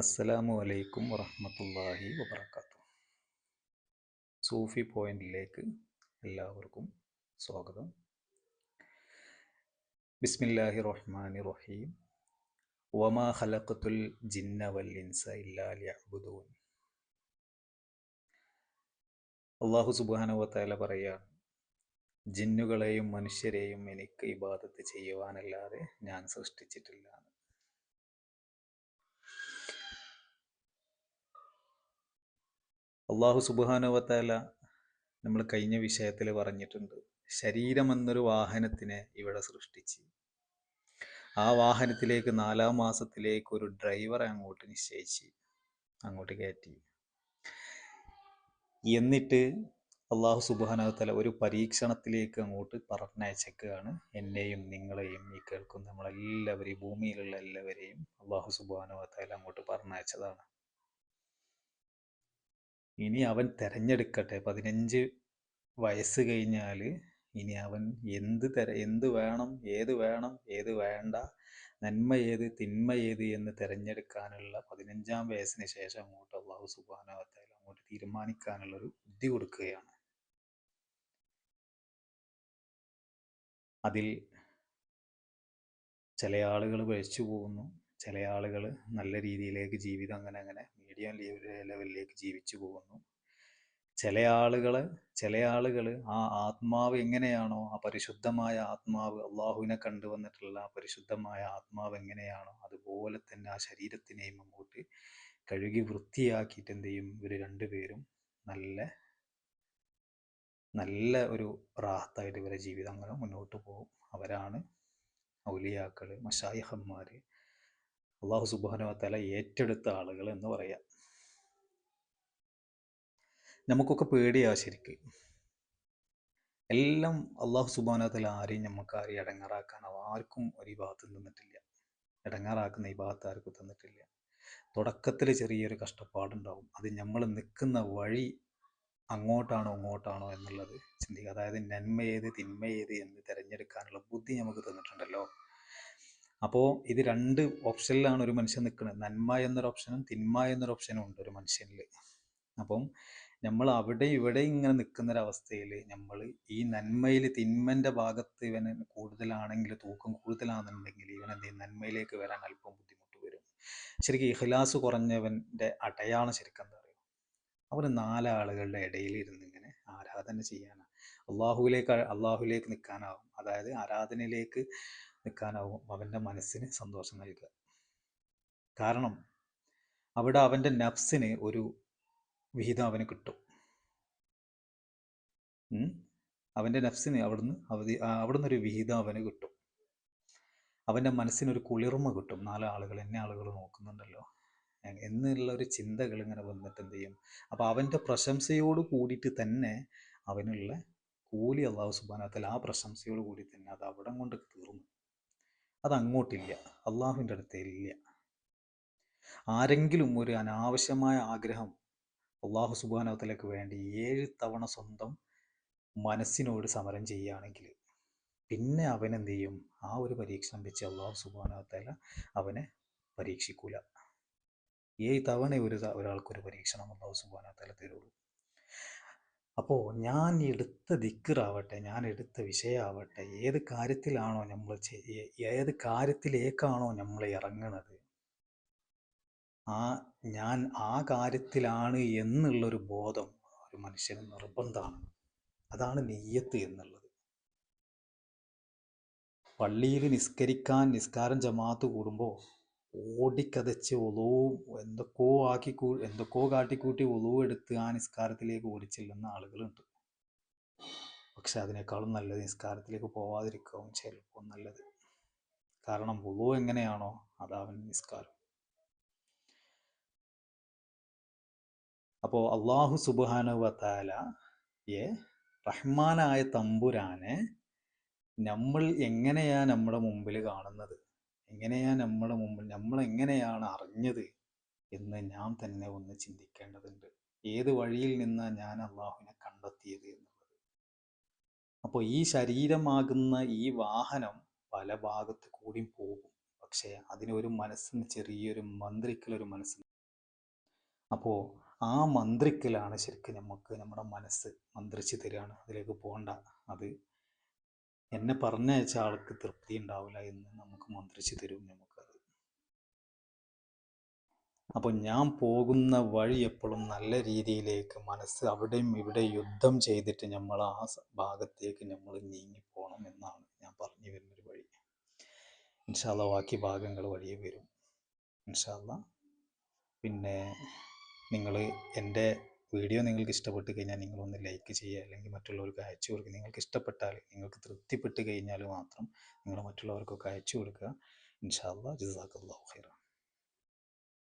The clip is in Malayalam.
അസ്സലാമു അലൈക്കും വറഹ്മത്തുള്ളാഹി വബറകാതുഹു. സൂഫി പോയിന്റിലേക്ക് എല്ലാവർക്കും സ്വാഗതം. ബിസ്മില്ലാഹി റഹ്മാനി റഹീം. വമാ ഖലഖതുൽ ജിന്ന വൽ ഇൻസ ഇല്ലാ ലിയഅ്ബുദൂൻ. അല്ലാഹു സുബ്ഹാനഹു വ തആല പറയാണ്, ജിന്നുകളെയും മനുഷ്യരെയും എനിക്ക് ഇബാദത്ത് ചെയ്യുവാനല്ലാതെ ഞാൻ സൃഷ്ടിച്ചിട്ടില്ല. അല്ലാഹു സുബ്ഹാനഹു വ തആല നമ്മൾ കഴിഞ്ഞ വിഷയത്തിൽ പറഞ്ഞിട്ടുണ്ട്, ശരീരം എന്നൊരു വാഹനത്തിനെ ഇവിടെ സൃഷ്ടിച്ച് ആ വാഹനത്തിലേക്ക് 4-ാം മാസത്തിലേക്ക് ഒരു ഡ്രൈവറെ അങ്ങോട്ട് നിശ്ചയിച്ച് അങ്ങോട്ട് കയറ്റി. എന്നിട്ട് അള്ളാഹു സുബ്ഹാനഹു വ തആല ഒരു പരീക്ഷണത്തിലേക്ക് അങ്ങോട്ട് പറഞ്ഞയച്ചേക്കുകയാണ്. എന്നെയും നിങ്ങളെയും ഈ കേൾക്കുന്ന നമ്മളെല്ലാവരെയും, ഭൂമിയിലുള്ള എല്ലാവരെയും അള്ളാഹു സുബ്ഹാനഹു വ തആല അങ്ങോട്ട് പറഞ്ഞയച്ചതാണ്. ഇനി അവൻ തെരഞ്ഞെടുക്കട്ടെ. 15 വയസ്സ് കഴിഞ്ഞാൽ ഇനി അവൻ എന്ത് വേണം, ഏത് വേണ്ട, നന്മ ഏത്, തിന്മ ഏത് എന്ന് തിരഞ്ഞെടുക്കാനുള്ള 15-ാം വയസ്സിന് ശേഷം അങ്ങോട്ട് അള്ളാഹു സുബ്ഹാനഹു വ തആല അങ്ങോട്ട് തീരുമാനിക്കാനുള്ള ഒരു ബുദ്ധി കൊടുക്കുകയാണ്. അതിൽ ചില ആളുകൾ പഴിച്ചു പോകുന്നു, ചില ആളുകൾ നല്ല രീതിയിലേക്ക് ജീവിതം അങ്ങനെ മീഡിയം ലെവലിലേക്ക് ജീവിച്ചു പോകുന്നു. ചില ആളുകൾ ആ ആത്മാവ് എങ്ങനെയാണോ, ആ പരിശുദ്ധമായ ആത്മാവ്, അള്ളാഹുവിനെ കണ്ടുവന്നിട്ടുള്ള ആ പരിശുദ്ധമായ ആത്മാവ് എങ്ങനെയാണോ അതുപോലെ തന്നെ ആ ശരീരത്തിനെയും അങ്ങോട്ട് കഴുകി വൃത്തിയാക്കിയിട്ട് എന്ത് ചെയ്യും, ഇവർ രണ്ടുപേരും നല്ല ഒരു റാഹത്തായിട്ട് ഇവരെ ജീവിതം അങ്ങനെ മുന്നോട്ട് പോകും. അവരാണ് ഔലിയാക്കൾ, മശായിഖന്മാർ, അള്ളാഹു സുബ്ഹാനഹു വ തആല ഏറ്റെടുത്ത ആളുകൾ എന്ന് പറയാം. നമുക്കൊക്കെ പേടിയാ ശരിക്ക്. എല്ലാം അള്ളാഹു സുബ്ഹാനഹു വ തആല ആരെയും ഇടങ്ങാറാക്കാനോ ആർക്കും ഒരു ഇബാദത്ത് തന്നിട്ടില്ല. ഇടങ്ങാറാക്കുന്ന ഇബാദത്ത് ആർക്കും തന്നിട്ടില്ല. തുടക്കത്തിൽ ചെറിയൊരു കഷ്ടപ്പാടുണ്ടാവും. അത് നമ്മൾ നിൽക്കുന്ന വഴി അങ്ങോട്ടാണോ ഇങ്ങോട്ടാണോ എന്നുള്ളത് ചിന്തിക്കുക. അതായത് നന്മ ഏത്, തിന്മ ഏത് എന്ന് തിരഞ്ഞെടുക്കാനുള്ള ബുദ്ധി നമുക്ക് തന്നിട്ടുണ്ടല്ലോ. അപ്പോൾ ഇത് 2 ഓപ്ഷനിലാണ് ഒരു മനുഷ്യൻ നിൽക്കുന്നത്. നന്മ എന്നൊരു ഓപ്ഷനും തിന്മ എന്നൊരു ഓപ്ഷനും ഉണ്ട് ഒരു മനുഷ്യനിൽ. അപ്പം നമ്മൾ അവിടെ ഇവിടെ ഇങ്ങനെ നിൽക്കുന്നൊരവസ്ഥയിൽ നമ്മൾ ഈ നന്മയിൽ തിന്മൻ്റെ ഭാഗത്ത് ഇവന് കൂടുതലാണെങ്കിൽ, തൂക്കം കൂടുതലാണെന്നുണ്ടെങ്കിൽ ഇവൻ എന്ത് ചെയ്യും, നന്മയിലേക്ക് വരാൻ അല്പം ബുദ്ധിമുട്ട് വരും. ശരിക്കും ഇഖ്ലാസ് കുറഞ്ഞവൻ്റെ അടയാളം ശരിക്കും എന്താ പറയുക, അവന് 4 ആളുകളുടെ ഇടയിൽ ഇരുന്ന് ഇങ്ങനെ ആരാധന ചെയ്യാനാണ്, അള്ളാഹുലേക്ക് നിൽക്കാനാവും. അതായത് ആരാധനയിലേക്ക് നിൽക്കാനാവും അവൻ്റെ മനസ്സിന് സന്തോഷം നൽകുക. കാരണം അവിടെ അവൻ്റെ നഫ്സിന് ഒരു വിഹിതം അവന് കിട്ടും. അവൻ്റെ നഫ്സിന് അവിടുന്ന് ഒരു വിഹിതം അവന് കിട്ടും. അവൻ്റെ മനസ്സിനൊരു കുളിർമ കിട്ടും. 4 ആളുകൾ, എന്നെ ആളുകൾ നോക്കുന്നുണ്ടല്ലോ എന്നുള്ള ഒരു ചിന്തകൾ ഇങ്ങനെ വന്നിട്ട് എന്ത് ചെയ്യും, അപ്പോൾ അവൻ്റെ പ്രശംസയോട് കൂടിയിട്ട് തന്നെ അവനുള്ള കൂലി അള്ളാഹു സുബ്ഹാനഹു വ തആല ആ പ്രശംസയോട് കൂടി തന്നെ അത് അവിടെ കൊണ്ട് തീർന്നു. അതങ്ങോട്ടില്ല, അള്ളാഹുവിൻ്റെ അടുത്തേ ഇല്ല. ആരെങ്കിലും ഒരു അനാവശ്യമായ ആഗ്രഹം അള്ളാഹു സുബ്ഹാനഹു വ തആലയ്ക്ക് വേണ്ടി 7 തവണ സ്വന്തം മനസ്സിനോട് സമരം ചെയ്യുകയാണെങ്കിൽ പിന്നെ അവനെന്ത് ചെയ്യും, ആ ഒരു പരീക്ഷണം വെച്ച് അള്ളാഹു സുബ്ഹാനഹു വ തആല അവനെ പരീക്ഷിക്കൂല. 7 തവണ ഒരാൾക്കൊരു പരീക്ഷണം അള്ളാഹു സുബ്ഹാനഹു വ തആല തരുള്ളൂ. അപ്പോൾ ഞാൻ എടുത്ത ദിക്റാവട്ടെ, ഞാൻ എടുത്ത വിഷയമാവട്ടെ, ഏത് കാര്യത്തിലേക്കാണോ നമ്മൾ ഇറങ്ങുന്നത്, ഞാൻ ആ കാര്യത്തിലാണ് എന്നുള്ളൊരു ബോധം ഒരു മനുഷ്യന് നിർബന്ധമാണ്. അതാണ് നിയ്യത്ത് എന്നുള്ളത്. പള്ളിയിൽ നിസ്കാരം ജമാഅത്ത് കൂടുമ്പോൾ ഓടിക്കതച്ച് എന്തൊക്കെയോ കാട്ടിക്കൂട്ടി എടുത്ത് ആ നിസ്കാരത്തിലേക്ക് ഓടിച്ചെല്ലുന്ന ആളുകളുണ്ട്. പക്ഷെ അതിനേക്കാളും നല്ലത് നിസ്കാരത്തിലേക്ക് പോവാതിരിക്കുകയും ചിലപ്പോൾ നല്ലത്. കാരണം വുളൂ എങ്ങനെയാണോ അതാവൻ നിസ്കാരം. അപ്പോൾ അള്ളാഹു സുബ്ഹാനഹു വ തആലയെ, റഹ്മാനായ തമ്പുരാനെ നമ്മൾ എങ്ങനെയാ നമ്മുടെ മുമ്പിൽ കാണുന്നത്, നമ്മൾ എങ്ങനെയാണ് അറിഞ്ഞത് എന്ന് ഞാൻ തന്നെ ഒന്ന് ചിന്തിക്കേണ്ടതുണ്ട്. ഏത് വഴിയിൽ നിന്നാണ് ഞാൻ അള്ളാഹുവിനെ കണ്ടെത്തിയത് എന്നുള്ളത്. അപ്പോൾ ഈ ശരീരമാകുന്ന ഈ വാഹനം പല ഭാഗത്ത് കൂടിയും പോകും. പക്ഷേ അതിനൊരു മനസ്സിന് ചെറിയൊരു മന്ത്രിക്കലൊരു മനസ്സ്. അപ്പോൾ ആ മന്ത്രിക്കലാണ് ശരിക്കും നമുക്ക് നമ്മുടെ മനസ്സ് മന്ത്രിച്ച് തരികയാണ്, അതിലേക്ക് പോകണ്ട, അത് എന്നെ പറഞ്ഞയച്ച ആൾക്ക് തൃപ്തി ഉണ്ടാവില്ല എന്ന് നമുക്ക് മന്ത്രിച്ച് തരും നമുക്കത്. അപ്പോൾ ഞാൻ പോകുന്ന വഴി എപ്പോഴും നല്ല രീതിയിലേക്ക് മനസ്സ് അവിടെയും ഇവിടെ യുദ്ധം ചെയ്തിട്ട് നമ്മൾ ആ ഭാഗത്തേക്ക് നമ്മൾ നീങ്ങിപ്പോകണം എന്നാണ് ഞാൻ പറഞ്ഞു വരുന്നൊരു വഴി. ഇൻഷാ അല്ലാഹ് ബാക്കി ഭാഗങ്ങൾ വഴിയേ വരും ഇൻഷാ അല്ലാഹ്. പിന്നെ നിങ്ങൾ എൻ്റെ വീഡിയോ നിങ്ങൾക്ക് ഇഷ്ടപ്പെട്ട് കഴിഞ്ഞാൽ നിങ്ങളൊന്ന് ലൈക്ക് ചെയ്യുക, അല്ലെങ്കിൽ മറ്റുള്ളവർക്ക് അയച്ചു കൊടുക്കുക. നിങ്ങൾക്ക് ഇഷ്ടപ്പെട്ടാൽ, നിങ്ങൾക്ക് തൃപ്തിപ്പെട്ട് കഴിഞ്ഞാൽ മാത്രം നിങ്ങൾ മറ്റുള്ളവർക്കൊക്കെ അയച്ചു കൊടുക്കുക. ഇൻഷാ അല്ലാഹ്. ജസാക്കല്ലാഹു ഖൈറൻ.